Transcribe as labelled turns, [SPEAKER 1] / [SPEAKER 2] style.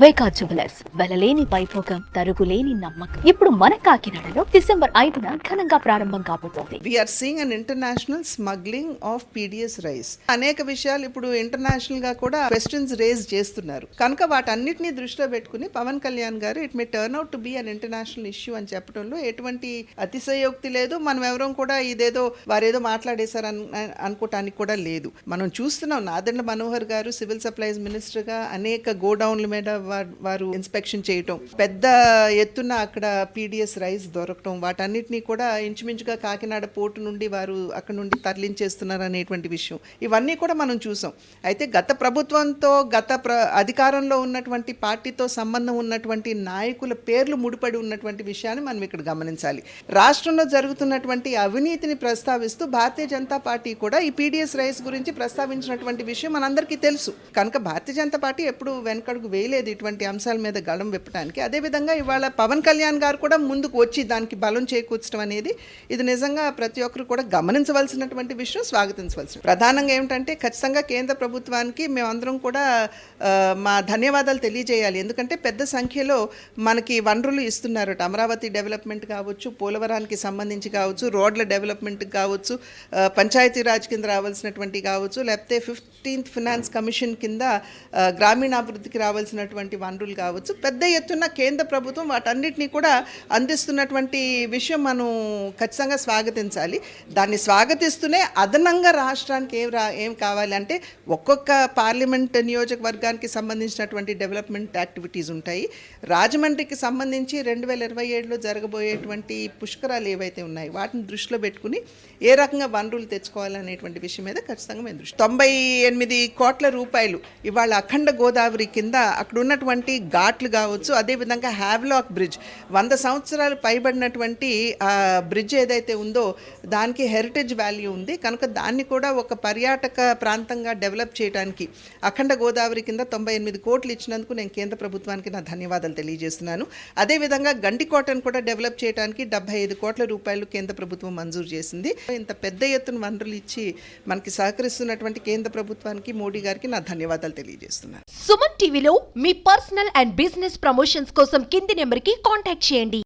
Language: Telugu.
[SPEAKER 1] వేకా జ్యువెలర్స్ వెలలేని వైభోగం తరుగులేని నమ్మకం. ఇప్పుడు మన కాకినాడలో డిసెంబర్ 5న ఘనంగా ప్రారంభం కాబోతోంది.
[SPEAKER 2] We are seeing an international smuggling of PDS rice. అనేక విషయాలు ఇప్పుడు ఇంటర్నేషనల్ గా కూడా క్వశ్చన్స్ రేజ్ చేస్తున్నారు. కనుక వాటన్నిటిని దృష్టిలో పెట్టుకుని పవన్ కళ్యాణ్ గారు it may turn out to be an international issue అని చెప్పడంలో ఎటువంటి అతిశయోక్తి లేదు. మనం ఎవరం కూడా ఇదేదో వారేదో మాట్లాడేశారు అనుకోవటానికి కూడా లేదు. మనం చూస్తున్నాం నాదెండ్ల మనోహర్ గారు సివిల్ సప్లైస్ మినిస్టర్ గా అనేక గోడౌన్ల మీద వారు ఇన్స్పెక్షన్ చేయటం, పెద్ద ఎత్తున అక్కడ పీడిఎస్ రైస్ దొరకటం, వాటన్నిటినీ కూడా ఇంచుమించుగా కాకినాడ పోర్టు నుండి వారు అక్కడ నుండి తరలించేస్తున్నారు అనేటువంటి విషయం ఇవన్నీ కూడా మనం చూసాం. అయితే గత ప్రభుత్వంతో అధికారంలో ఉన్నటువంటి పార్టీతో సంబంధం ఉన్నటువంటి నాయకుల పేర్లు ముడిపడి ఉన్నటువంటి విషయాన్ని మనం ఇక్కడ గమనించాలి. రాష్ట్రంలో జరుగుతున్నటువంటి అవినీతిని ప్రస్తావిస్తూ భారతీయ జనతా పార్టీ కూడా ఈ పీడిఎస్ రైస్ గురించి ప్రస్తావించినటువంటి విషయం మనందరికీ తెలుసు. కనుక భారతీయ జనతా పార్టీ ఎప్పుడు వెనకడుగు వేయలేదు ఇటువంటి అంశాల మీద గళం విప్పడానికి. అదేవిధంగా ఇవాళ పవన్ కళ్యాణ్ గారు కూడా ముందుకు వచ్చి దానికి బలం చేకూర్చడం అనేది ఇది నిజంగా ప్రతి ఒక్కరు కూడా గమనించవలసినటువంటి విషయం, స్వాగతించవలసిన. ప్రధానంగా ఏమిటంటే ఖచ్చితంగా కేంద్ర ప్రభుత్వానికి మేమందరం కూడా మా ధన్యవాదాలు తెలియజేయాలి. ఎందుకంటే పెద్ద సంఖ్యలో మనకి వనరులు ఇస్తున్నారు. అమరావతి డెవలప్మెంట్ కావచ్చు, పోలవరానికి సంబంధించి కావచ్చు, రోడ్ల డెవలప్మెంట్ కావచ్చు, పంచాయతీరాజ్ కింద రావాల్సినటువంటి కావచ్చు, లేకపోతే 15th ఫినాన్స్ కమిషన్ కింద గ్రామీణాభివృద్ధికి రావాల్సినటువంటి వనరులు కావచ్చు, పెద్ద ఎత్తున కేంద్ర ప్రభుత్వం వాటన్నిటినీ కూడా అందిస్తున్నటువంటి విషయం మనం ఖచ్చితంగా స్వాగతించాలి. దాన్ని స్వాగతిస్తూనే అదనంగా రాష్ట్రానికి ఏం కావాలి అంటే ఒక్కొక్క పార్లమెంట్ నియోజకవర్గానికి సంబంధించినటువంటి డెవలప్మెంట్ యాక్టివిటీస్ ఉంటాయి. రాజమండ్రికి సంబంధించి 2027లో జరగబోయేటువంటి పుష్కరాలు ఏవైతే ఉన్నాయో వాటిని దృష్టిలో పెట్టుకుని ఏ రకంగా వనరులు తెచ్చుకోవాలనేటువంటి విషయం మీద ఖచ్చితంగా మేము 98 కోట్ల రూపాయలు ఇవాళ అఖండ గోదావరి కింద అక్కడ ఉన్నటువంటి ఘాట్లు కావచ్చు, అదేవిధంగా హ్యావ్లాక్ బ్రిడ్జ్ 100 సంవత్సరాలు పైబడినటువంటి ఆ బ్రిడ్జ్ ఏదైతే ఉందో దానికి హెరిటేజ్ వాల్యూ ఉంది. కనుక దాన్ని కూడా ఒక పర్యాటక ప్రాంతంగా డెవలప్ చేయడానికి అఖండ గోదావరి కింద 98 కోట్లు ఇచ్చినందుకు నేను కేంద్ర ప్రభుత్వానికి నా ధన్యవాదాలు తెలియజేస్తున్నాను. అదేవిధంగా గండికోటను కూడా డెవలప్ చేయడానికి 75 కోట్ల రూపాయలు కేంద్ర ప్రభుత్వం మంజూరు చేసింది. ఇంత పెద్ద ఎత్తున వనరులు ఇచ్చి మనకి సహకరిస్తున్నటువంటి కేంద్ర ప్రభుత్వానికి, మోడీ గారికి నా ధన్యవాదాలు తెలియజేస్తున్నాను.
[SPEAKER 3] సుమన్ టీవీలో మీ పర్సనల్ అండ్ బిజినెస్ ప్రమోషన్స్ కోసం కింది నెంబర్కి కాంటాక్ట్ చేయండి.